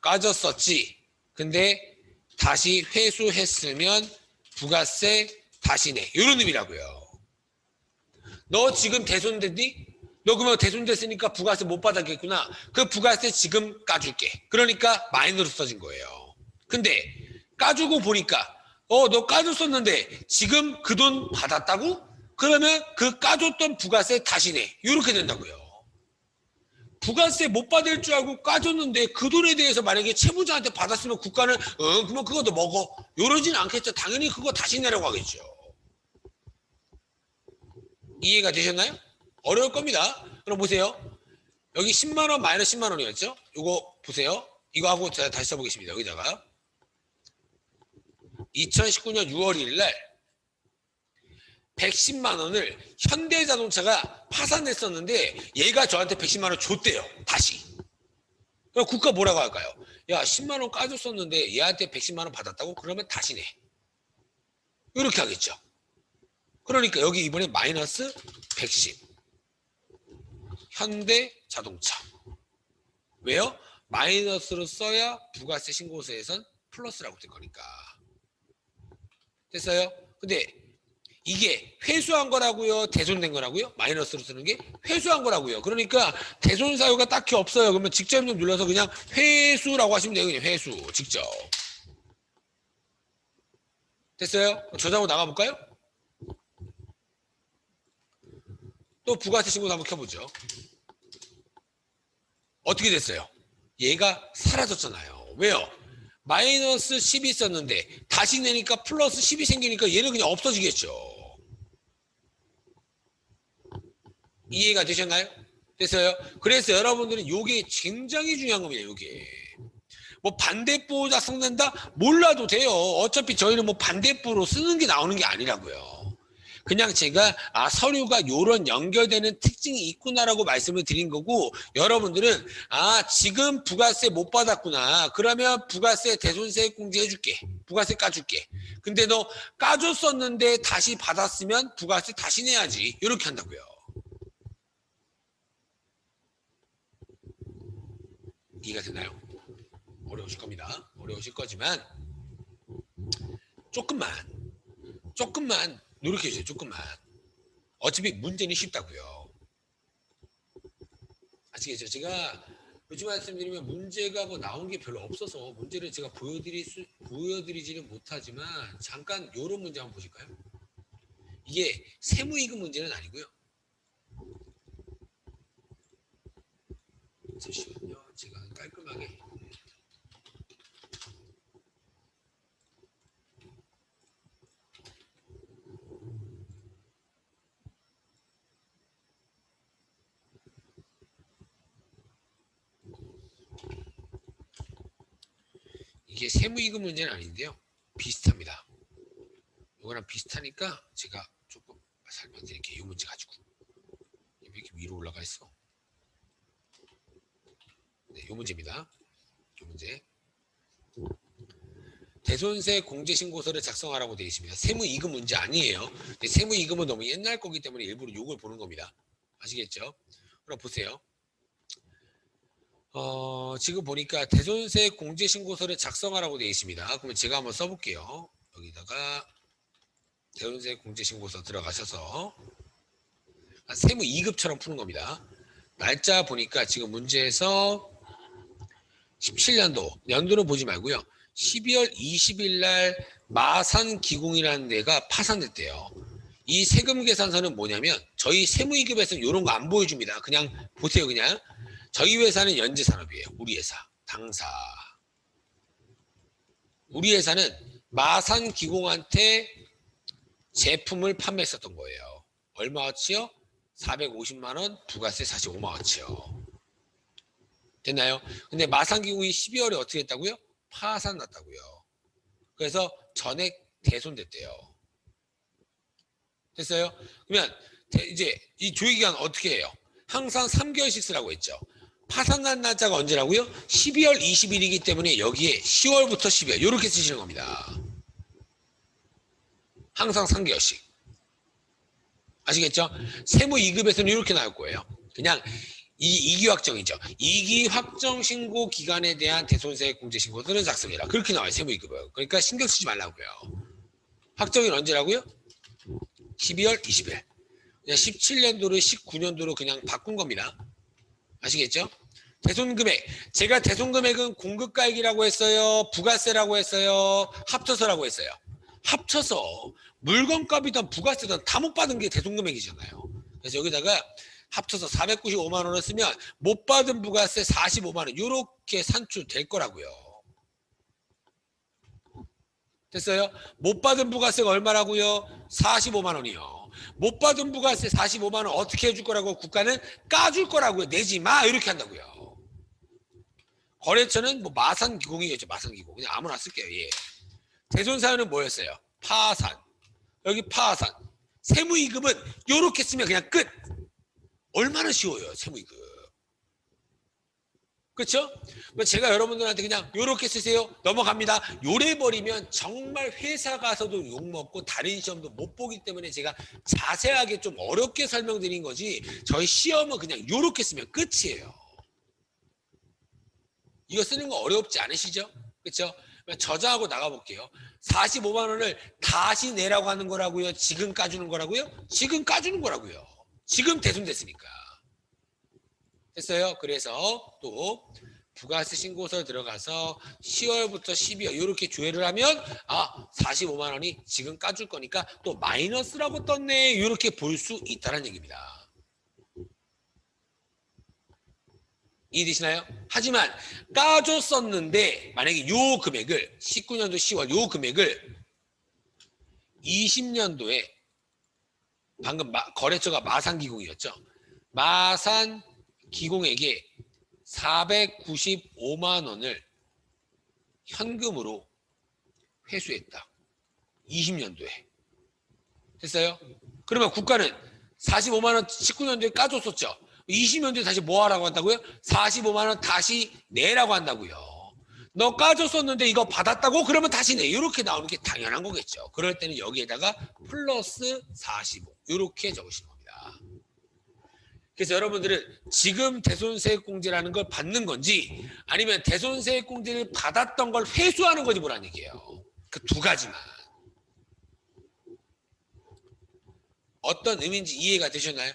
S1: 까줬었지. 근데 다시 회수했으면 부가세 다시 내. 이런 의미라고요. 너 지금 대손됐니? 너 그러면 대손됐으니까 부가세 못 받았겠구나. 그 부가세 지금 까줄게. 그러니까 마이너스 써진 거예요. 근데 까주고 보니까 너 까줬었는데 지금 그 돈 받았다고? 그러면 그 까줬던 부가세 다시 내. 이렇게 된다고요. 부가세 못 받을 줄 알고 까줬는데 그 돈에 대해서 만약에 채무자한테 받았으면 국가는 그러면 그것도 먹어. 이러진 않겠죠. 당연히 그거 다시 내라고 하겠죠. 이해가 되셨나요? 어려울 겁니다. 그럼 보세요. 여기 10만 원 마이너스 10만 원이었죠? 이거 보세요. 이거 하고 제가 다시 써보겠습니다. 여기다가 2019년 6월 1일 날 110만 원을 현대자동차가 파산했었는데 얘가 저한테 110만 원 줬대요. 다시. 그럼 국가 뭐라고 할까요? 야 10만 원 까줬었는데 얘한테 110만 원 받았다고? 그러면 다시 내. 이렇게 하겠죠. 그러니까 여기 이번에 마이너스 110. 현대자동차. 왜요? 마이너스로 써야 부가세 신고서에선 플러스라고 뜰 거니까. 됐어요? 근데 이게 회수한 거라고요? 대손된 거라고요? 마이너스로 쓰는 게 회수한 거라고요. 그러니까 대손 사유가 딱히 없어요. 그러면 직접 좀 눌러서 그냥 회수라고 하시면 돼요. 그냥 회수. 직접. 됐어요? 저장하고 나가볼까요? 또 부가세 신고서 한번 켜보죠. 어떻게 됐어요? 얘가 사라졌잖아요. 왜요? 마이너스 10이 있었는데 다시 내니까 플러스 10이 생기니까 얘는 그냥 없어지겠죠. 이해가 되셨나요? 됐어요? 그래서 여러분들은 이게 굉장히 중요한 겁니다. 이게. 뭐 반대부 작성된다? 몰라도 돼요. 어차피 저희는 뭐 반대부로 쓰는 게 나오는 게 아니라고요. 그냥 제가 서류가 이런 연결되는 특징이 있구나라고 말씀을 드린 거고 여러분들은 지금 부가세 못 받았구나. 그러면 부가세 대손세액 공제 해줄게. 부가세 까줄게. 근데 너 까줬었는데 다시 받았으면 부가세 다시 내야지. 이렇게 한다고요. 이해가 되나요? 어려우실 겁니다. 어려우실 거지만 조금만 노력해 주세요. 조금만. 어차피 문제는 쉽다고요. 아시겠죠? 제가 요즘 말씀드리면 문제가 뭐 나온 게 별로 없어서 문제를 제가 보여드리지는 못하지만 잠깐 요런 문제 한번 보실까요? 이게 세무이금 문제는 아니고요. 잠시만요. 제가 깔끔하게 이게 세무이금 문제는 아닌데요. 비슷합니다. 이거랑 비슷하니까 제가 조금 설명드릴게요. 이 문제 가지고. 왜 이렇게 위로 올라가 있어? 네, 이 문제입니다. 이 문제. 대손세 공제신고서를 작성하라고 되어 있습니다. 세무이금 문제 아니에요. 근데 세무이금은 너무 옛날 거기 때문에 일부러 요걸 보는 겁니다. 아시겠죠? 그럼 보세요. 지금 보니까 대손세 공제신고서를 작성하라고 되어 있습니다. 그러면 제가 한번 써볼게요. 여기다가 대손세 공제신고서 들어가셔서 세무 2급처럼 푸는 겁니다. 날짜 보니까 지금 문제에서 17년도, 연도는 보지 말고요. 12월 20일 날 마산기공이라는 데가 파산됐대요. 이 세금 계산서는 뭐냐면 저희 세무2급에서는 이런 거 안 보여줍니다. 그냥 보세요. 그냥 저희 회사는 연재산업이에요. 우리 회사, 당사. 우리 회사는 마산기공한테 제품을 판매했었던 거예요. 얼마어치요? 450만 원, 부가세 45만 원치요. 됐나요? 근데 마산기공이 12월에 어떻게 했다고요? 파산 났다고요. 그래서 전액 대손됐대요. 됐어요? 그러면 이제 이 조회기간 어떻게 해요? 항상 3개월씩 쓰라고 했죠. 파산 난 날짜가 언제라고요? 12월 20일이기 때문에 여기에 10월부터 12월 이렇게 쓰시는 겁니다. 항상 3개월씩. 아시겠죠? 세무 2급에서는 이렇게 나올 거예요. 그냥 이기 확정이죠. 이기 확정 신고 기간에 대한 대손세 공제 신고서를 작성해라. 그렇게 나와요. 세무 2급은. 그러니까 신경 쓰지 말라고요. 확정일 언제라고요? 12월 20일. 그냥 17년도를 19년도로 그냥 바꾼 겁니다. 아시겠죠? 대손금액. 제가 대손금액은 공급가액이라고 했어요. 부가세라고 했어요. 합쳐서라고 했어요. 합쳐서 물건값이든 부가세든 다 못 받은 게 대손금액이잖아요. 그래서 여기다가 합쳐서 495만 원을 쓰면 못 받은 부가세 45만 원 이렇게 산출될 거라고요. 됐어요? 못 받은 부가세가 얼마라고요? 45만 원이요. 못 받은 부가세 45만 원 어떻게 해줄 거라고 국가는 까줄 거라고요. 내지 마 이렇게 한다고요. 거래처는 뭐 마산기공이겠죠. 마산기공. 그냥 아무나 쓸게요. 예. 대손사유는 뭐였어요? 파산. 여기 파산. 세무이금은 이렇게 쓰면 그냥 끝. 얼마나 쉬워요. 세무이금. 그렇죠? 제가 여러분들한테 그냥 이렇게 쓰세요. 넘어갑니다. 요래 버리면 정말 회사 가서도 욕먹고 다른 시험도 못 보기 때문에 제가 자세하게 좀 어렵게 설명드린 거지 저희 시험은 그냥 이렇게 쓰면 끝이에요. 이거 쓰는 거 어렵지 않으시죠? 그렇죠? 저장하고 나가볼게요. 45만 원을 다시 내라고 하는 거라고요? 지금 까주는 거라고요? 지금 까주는 거라고요. 지금 대손됐으니까. 됐어요? 그래서 또 부가세 신고서 들어가서 10월부터 12월 이렇게 조회를 하면 45만 원이 지금 까줄 거니까 또 마이너스라고 떴네 이렇게 볼 수 있다는 얘기입니다. 이해되시나요? 하지만 까줬었는데 만약에 요 금액을 19년도 10월 요 금액을 20년도에 방금 거래처가 마산기공이었죠. 마산기공에게 495만 원을 현금으로 회수했다. 20년도에. 됐어요? 그러면 국가는 45만 원 19년도에 까줬었죠. 20년도에 다시 뭐 하라고 한다고요? 45만 원 다시 내라고 한다고요. 너 까줬었는데 이거 받았다고? 그러면 다시 내. 이렇게 나오는 게 당연한 거겠죠. 그럴 때는 여기에다가 플러스 45 이렇게 적으시는 겁니다. 그래서 여러분들은 지금 대손세액공제라는 걸 받는 건지 아니면 대손세액공제를 받았던 걸 회수하는 건지 보라는 얘기예요. 그 두 가지만. 어떤 의미인지 이해가 되셨나요?